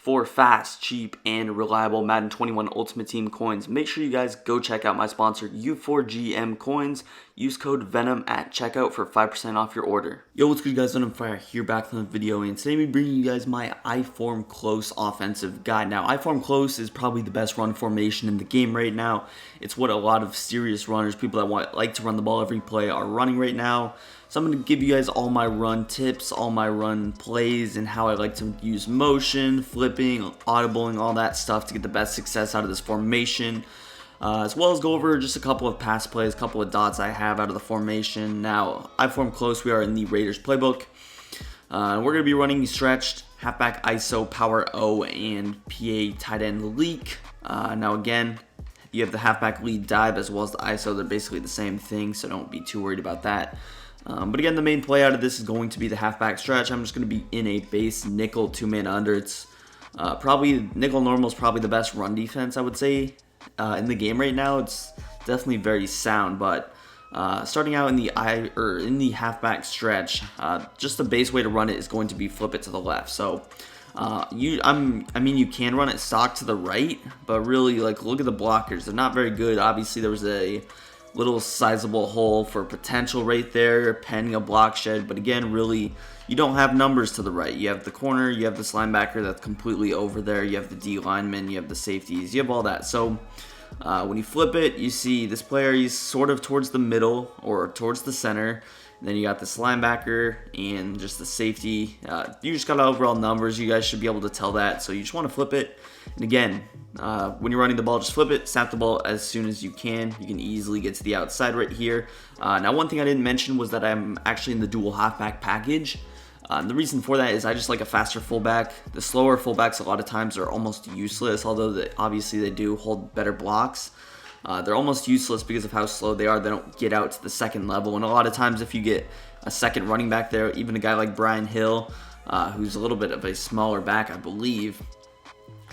For fast, cheap, and reliable Madden 21 Ultimate Team coins, make sure you guys go check out my sponsor U4GM Coins. Use code VENOM at checkout for 5% off your order. Yo, what's good, guys? I'm Fire here back on the video, and today we're bringing you guys my I form close offensive guide. Now, I form close is probably the best run formation in the game right now. It's what a lot of serious runners, people that like to run the ball every play, are running right now. So I'm going to give you guys all my run tips, all my run plays, and how I like to use motion, flipping, audibling, all that stuff to get the best success out of this formation. As well as go over just a couple of pass plays, a couple of dots I have out of the formation. Now, I form close. We are in the Raiders playbook. We're going to be running stretched, halfback ISO, power O, and PA tight end leak. Now again, you have the halfback lead dive as well as the ISO. They're basically the same thing, so don't be too worried about that. But again, the main play out of this is going to be the halfback stretch. I'm just going to be in a base nickel 2-man under. It's probably nickel normal is probably the best run defense, I would say, in the game right now. It's definitely very sound, but starting out in the halfback stretch, just the base way to run it is going to be flip it to the left. So you can run it stock to the right, but really, like, look at the blockers. They're not very good. Obviously, there was a little sizable hole for potential right there, pending a block shed. But again, really, you don't have numbers to the right. You have the corner, you have this linebacker that's completely over there, you have the D lineman, you have the safeties, you have all that. So when you flip it, you see this player, he's sort of towards the middle or towards the center. And then you got this linebacker and just the safety. You just got overall numbers. You guys should be able to tell that. So you just want to flip it. And again, when you're running the ball, just flip it, snap the ball as soon as you can. You can easily get to the outside right here. Now, one thing I didn't mention was that I'm actually in the dual halfback package. The reason for that is I just like a faster fullback. The slower fullbacks a lot of times are almost useless, although obviously they do hold better blocks. They're almost useless because of how slow they are. They don't get out to the second level. And a lot of times if you get a second running back there, even a guy like Brian Hill, who's a little bit of a smaller back, I believe,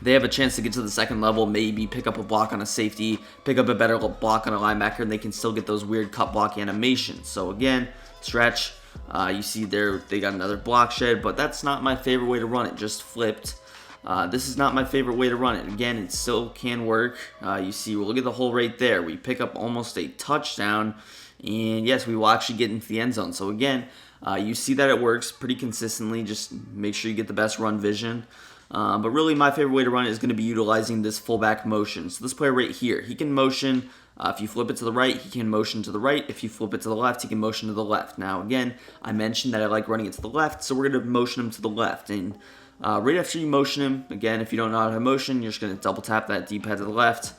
they have a chance to get to the second level, maybe pick up a block on a safety, pick up a better block on a linebacker, and they can still get those weird cut block animations. So again, stretch. You see there they got another block shed, but that's not my favorite way to run it, just flipped. This is not my favorite way to run it. Again, it still can work. You see, we'll look at the hole right there. We pick up almost a touchdown, and yes, we will actually get into the end zone. So again, you see that it works pretty consistently. Just make sure you get the best run vision. But really, my favorite way to run it is going to be utilizing this fullback motion. So this player right here, he can motion. If you flip it to the right, he can motion to the right. If you flip it to the left, he can motion to the left. Now, again, I mentioned that I like running it to the left, so we're going to motion him to the left. And right after you motion him, again, if you don't know how to motion, you're just going to double tap that D-pad to the left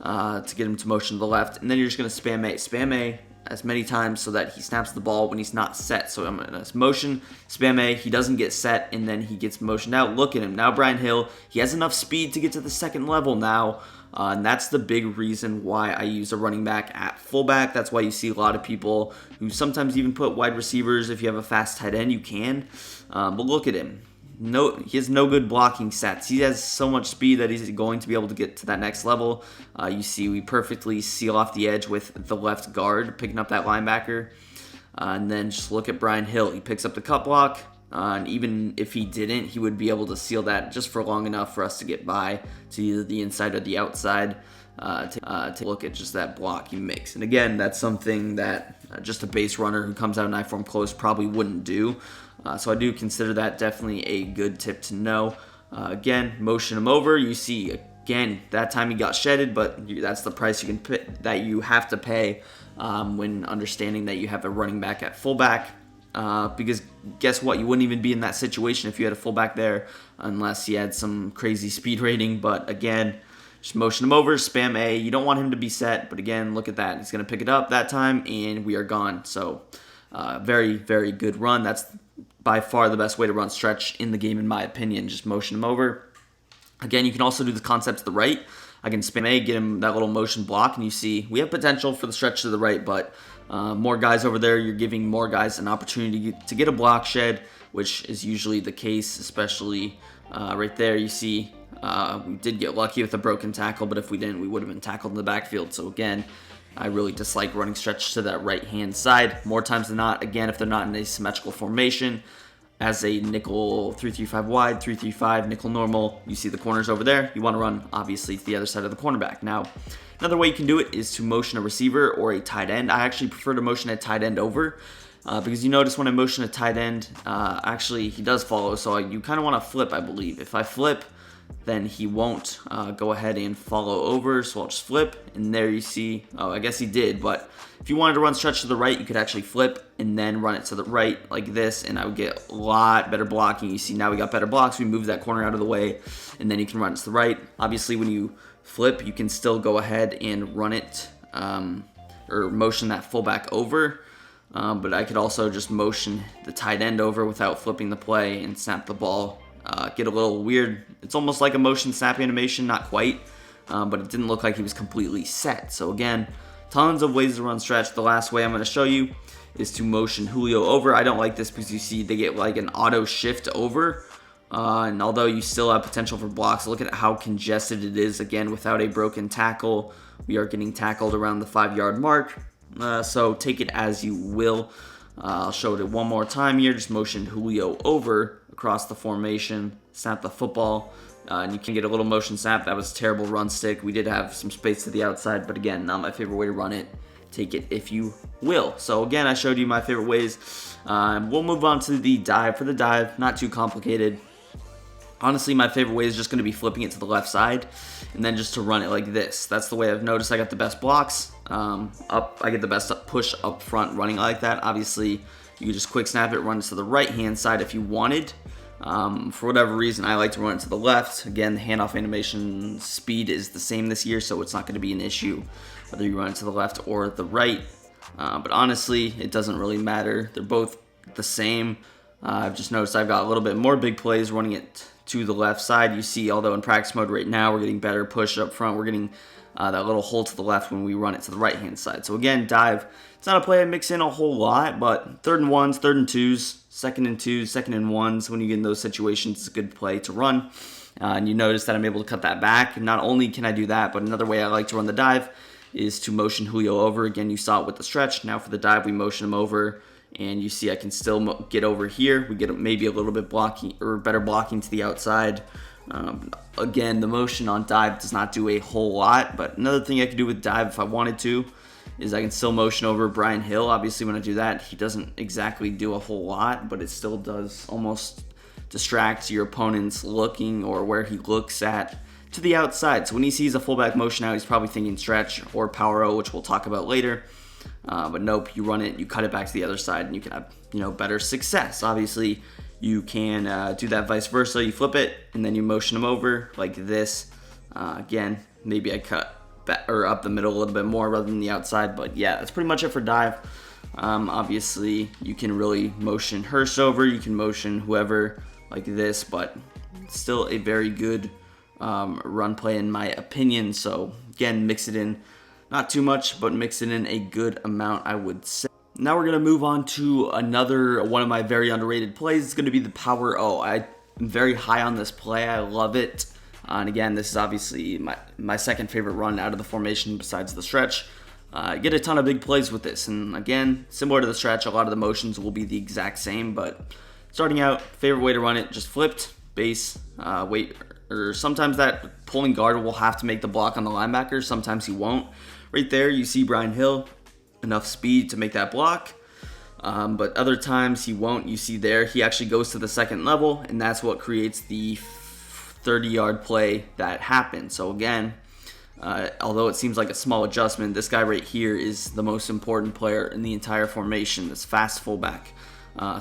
to get him to motion to the left. And then you're just going to spam A. Spam A as many times so that he snaps the ball when he's not set. So I'm going to motion, spam A, he doesn't get set, and then he gets motioned out. Look at him. Now Brian Hill, he has enough speed to get to the second level now. And that's the big reason why I use a running back at fullback. That's why you see a lot of people who sometimes even put wide receivers. If you have a fast tight end, you can. But look at him. He has no good blocking stats. He has so much speed that he's going to be able to get to that next level. You see we perfectly seal off the edge with the left guard, picking up that linebacker. And then just look at Brian Hill. He picks up the cut block. And even if he didn't, he would be able to seal that just for long enough for us to get by to either the inside or the outside to look at just that block he makes. And again, that's something that just a base runner who comes out in I form close probably wouldn't do. So I do consider that definitely a good tip to know. Again, motion him over. You see, again, that time he got shedded, but that's the price you can put, that you have to pay when understanding that you have a running back at fullback. Because guess what? You wouldn't even be in that situation if you had a fullback there unless he had some crazy speed rating. But again, just motion him over, spam A. You don't want him to be set, but again, look at that. He's going to pick it up that time, and we are gone. So very, very good run. That's by far the best way to run stretch in the game, in my opinion. Just motion him over. Again, you can also do the concept to the right. I can spam A, get him that little motion block, and you see we have potential for the stretch to the right, but more guys over there, you're giving more guys an opportunity to get a block shed, which is usually the case, especially right there. You see we did get lucky with a broken tackle, but if we didn't, we would have been tackled in the backfield. So again, I really dislike running stretch to that right-hand side more times than not. Again, if they're not in a symmetrical formation, as a nickel 3-3-5 wide, 3-3-5 nickel normal. You see the corners over there. You want to run, obviously, to the other side of the cornerback. Now, another way you can do it is to motion a receiver or a tight end. I actually prefer to motion a tight end over because you notice when I motion a tight end, actually, he does follow. So you kind of want to flip, I believe. If I flip, then he won't go ahead and follow over. So I'll just flip, and there you see, oh, I guess he did, but if you wanted to run stretch to the right, you could actually flip and then run it to the right like this, and I would get a lot better blocking. You see now we got better blocks. We moved that corner out of the way, and then you can run it to the right. Obviously, when you flip, you can still go ahead and run it or motion that fullback over, but I could also just motion the tight end over without flipping the play and snap the ball. Get a little weird. It's almost like a motion snap animation, not quite, but it didn't look like he was completely set. So again, tons of ways to run stretch. The last way I'm going to show you is to motion Julio over. I don't like this because you see they get like an auto shift over, and although you still have potential for blocks, look at how congested it is. Again, without a broken tackle, we are getting tackled around the 5-yard mark, so take it as you will. I'll show it one more time here. Just motion Julio over across the formation, snap the football, and you can get a little motion snap. That was a terrible run stick. We did have some space to the outside, but again, not my favorite way to run it. Take it if you will. So again, I showed you my favorite ways. We'll move on to the dive. For the dive, not too complicated. Honestly, my favorite way is just going to be flipping it to the left side and then just to run it like this. That's the way I've noticed I got the best blocks. I get the best push up front running like that. Obviously, you can just quick snap it, run it to the right-hand side if you wanted. For whatever reason, I like to run it to the left. Again, the handoff animation speed is the same this year, so it's not going to be an issue whether you run it to the left or the right. But honestly, it doesn't really matter. They're both the same. I've just noticed I've got a little bit more big plays running it to the left side. You see, although in practice mode right now, we're getting better push up front. We're getting that little hole to the left when we run it to the right-hand side. So again, dive, it's not a play I mix in a whole lot, but 3rd and 1s, 3rd and 2s, 2nd and 2s, 2nd and 1s, when you get in those situations, it's a good play to run. And you notice that I'm able to cut that back. And not only can I do that, but another way I like to run the dive is to motion Julio over. Again, you saw it with the stretch. Now for the dive, we motion him over, and you see I can still get over here. We get maybe a little bit blocking or better blocking to the outside. Again, the motion on dive does not do a whole lot, but another thing I could do with dive if I wanted to is I can still motion over Brian Hill. Obviously, when I do that, he doesn't exactly do a whole lot, but it still does almost distract your opponent's looking or where he looks at to the outside. So when he sees a fullback motion out, he's probably thinking stretch or power O, which we'll talk about later. But nope, you run it, you cut it back to the other side, and you can have better success. Obviously, you can do that vice versa. You flip it, and then you motion them over like this. Again, maybe I cut back or up the middle a little bit more rather than the outside. But yeah, that's pretty much it for dive. Obviously, you can really motion Hurst over. You can motion whoever like this, but still a very good run play in my opinion. So again, mix it in. Not too much, but mix it in a good amount, I would say. Now we're going to move on to another one of my very underrated plays. It's going to be the Power O. I'm very high on this play. I love it. And again, this is obviously my second favorite run out of the formation besides the stretch. Get a ton of big plays with this. And again, similar to the stretch, a lot of the motions will be the exact same. But starting out, favorite way to run it, just flipped, base, wait. Or sometimes that pulling guard will have to make the block on the linebacker. Sometimes he won't. Right there, you see Brian Hill, enough speed to make that block. But other times he won't. You see there, he actually goes to the second level, and that's what creates the 30-yard play that happened. So again, although it seems like a small adjustment, this guy right here is the most important player in the entire formation, this fast fullback.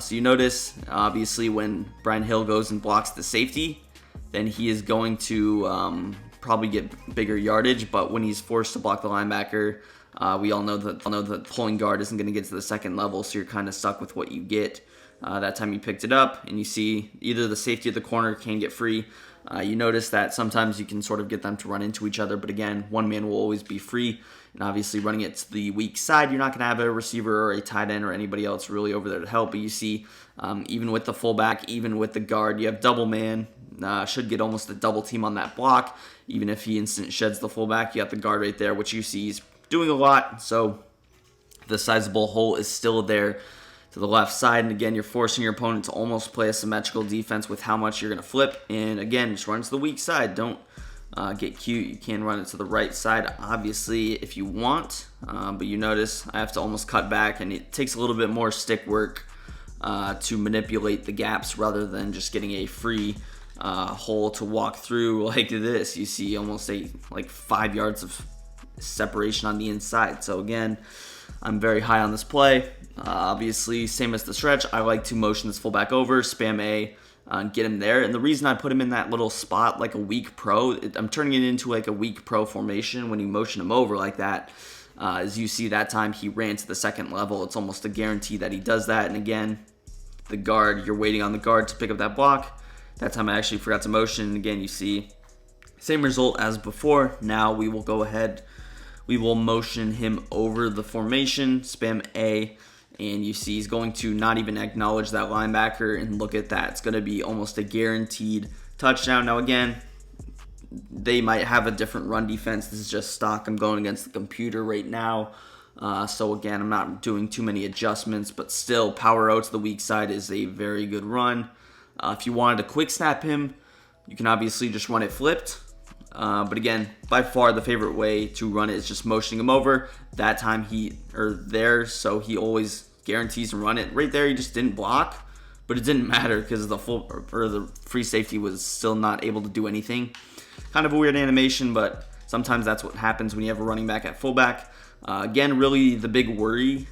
So you notice, obviously, when Brian Hill goes and blocks the safety, then he is going to probably get bigger yardage, but when he's forced to block the linebacker, we all know that the pulling guard isn't going to get to the second level, so you're kind of stuck with what you get. That time you picked it up, and you see either the safety of the corner can get free. You notice that sometimes you can sort of get them to run into each other, but again, one man will always be free, and obviously running it to the weak side, you're not going to have a receiver or a tight end or anybody else really over there to help, but you see even with the fullback, even with the guard, you have double man. Should get almost a double team on that block. Even if he instant sheds the fullback, you got the guard right there, which you see he's doing a lot. So the sizable hole is still there to the left side. And again, you're forcing your opponent to almost play a symmetrical defense with how much you're going to flip. And again, just run to the weak side. Don't get cute. You can run it to the right side, obviously, if you want. But you notice I have to almost cut back, and it takes a little bit more stick work to manipulate the gaps rather than just getting a free hole to walk through like this. You see almost like 5 yards of separation on the inside. So again, I'm very high on this play. Obviously, same as the stretch, I like to motion this fullback over, spam A, and get him there. And the reason I put him in that little spot like a weak pro, I'm turning it into like a weak pro formation when you motion him over like that. As you see, that time he ran to the second level. It's almost a guarantee that he does that. And again, the guard, you're waiting on the guard to pick up that block. That time I actually forgot to motion. And again, you see, same result as before. Now we will go ahead. We will motion him over the formation, spam A, and you see he's going to not even acknowledge that linebacker, and look at that. It's going to be almost a guaranteed touchdown. Now again, they might have a different run defense. This is just stock. I'm going against the computer right now. So again, I'm not doing too many adjustments, but still, power out to the weak side is a very good run. If you wanted to quick snap him, you can obviously just run it flipped. But again, by far the favorite way to run it is just motioning him over. That time so he always guarantees to run it. Right there, he just didn't block, but it didn't matter because the free safety was still not able to do anything. Kind of a weird animation, but sometimes that's what happens when you have a running back at fullback. Again, really the big worry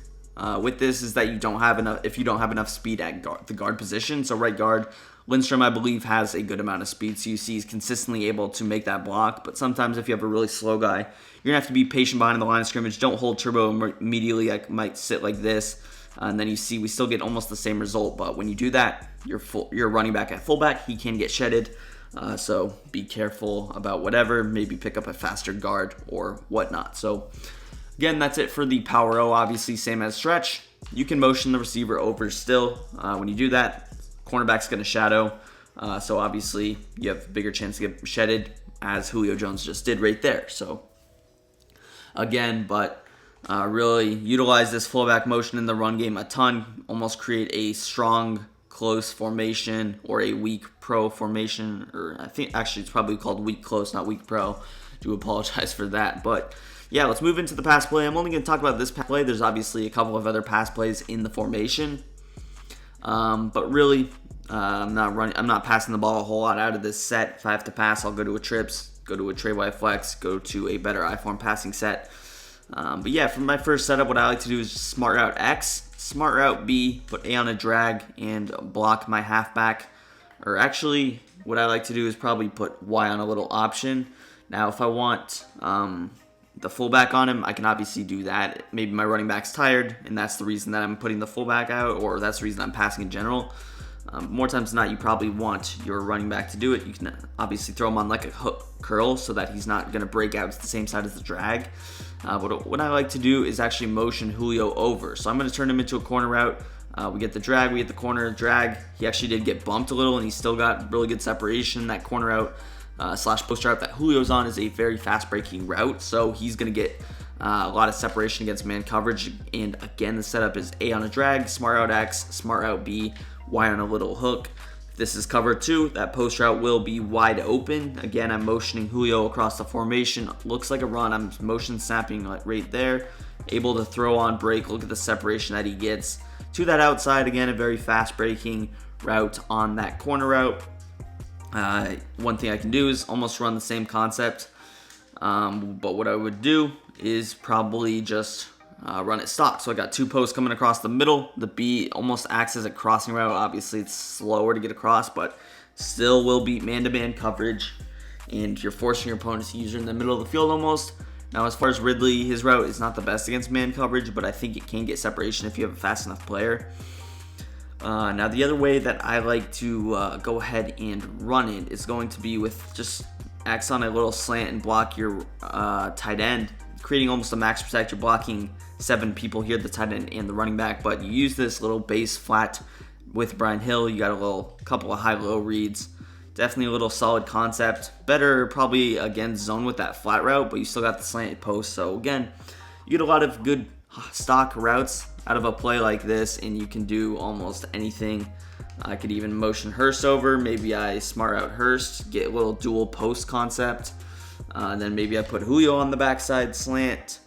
with this is that you don't have enough speed at the guard position. So right guard, Lindstrom, I believe, has a good amount of speed, so you see he's consistently able to make that block. But sometimes if you have a really slow guy, you're going to have to be patient behind the line of scrimmage. Don't hold turbo immediately. I might sit like this, and then you see we still get almost the same result. But when you do that, you're running back at fullback. He can get shedded, so be careful about whatever. Maybe pick up a faster guard or whatnot. So again, that's it for the Power O. Obviously, same as stretch. You can motion the receiver over still. When you do that, cornerback's going to shadow, so obviously you have a bigger chance to get shedded, as Julio Jones just did right there. So again, but really utilize this fullback motion in the run game a ton. Almost create a strong close formation or a weak pro formation, or I think actually it's probably called weak close, not weak pro. Do apologize for that, but yeah, let's move into the pass play. I'm only going to talk about this pass play. There's obviously a couple of other pass plays in the formation. But really, I'm not passing the ball a whole lot out of this set. If I have to pass, I'll go to a trips, go to a tray wide flex, go to a better I-form passing set. But yeah, for my first setup, what I like to do is just smart route X, smart route B, put A on a drag, and block my halfback. Or actually, what I like to do is probably put Y on a little option. Now, if I want the fullback on him, I can obviously do that. Maybe my running back's tired, and that's the reason that I'm putting the fullback out, or that's the reason I'm passing in general. More times than not, you probably want your running back to do it. You can obviously throw him on like a hook curl so that he's not going to break out to the same side as the drag. But what I like to do is actually motion Julio over. So I'm going to turn him into a corner route. We get the drag, we get the corner drag. He actually did get bumped a little, and he still got really good separation. That corner route slash post route that Julio's on is a very fast breaking route, so he's going to get a lot of separation against man coverage. And again, the setup is A on a drag, smart route X, smart route B, Y on a little hook. If this is cover 2, that post route will be wide open. Again, I'm motioning Julio across the formation. Looks like a run. I'm motion snapping like right there. Able to throw on break. Look at the separation that he gets to that outside. Again, a very fast breaking route on that corner route. One thing I can do is almost run the same concept, but what I would do is probably just run it stock. So I got 2 posts coming across the middle. The B almost acts as a crossing route. Obviously, it's slower to get across, but still will beat man-to-man coverage, and you're forcing your opponent to use it in the middle of the field almost. Now, as far as Ridley, his route is not the best against man coverage, but I think it can get separation if you have a fast enough player. Now, the other way that I like to go ahead and run it is going to be with just X on a little slant and block your tight end, creating almost a max protect. You're blocking 7 people here, the tight end and the running back, but you use this little base flat with Brian Hill. You got a couple of high-low reads. Definitely a little solid concept. Better probably against zone with that flat route, but you still got the slant post. So again, you get a lot of good stock routes out of a play like this, and you can do almost anything. I could even motion Hurst over. Maybe I smart out Hurst, get a little dual post concept. Then maybe I put Julio on the backside slant.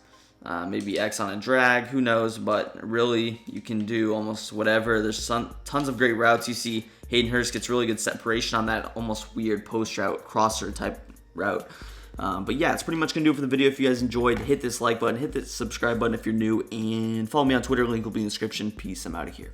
Maybe X on a drag, who knows, but really you can do almost whatever. There's tons of great routes. You see Hayden Hurst gets really good separation on that almost weird post route, crosser type route. But yeah, it's pretty much going to do it for the video. If you guys enjoyed, hit this like button, hit the subscribe button if you're new, and follow me on Twitter. Link will be in the description. Peace, I'm out of here.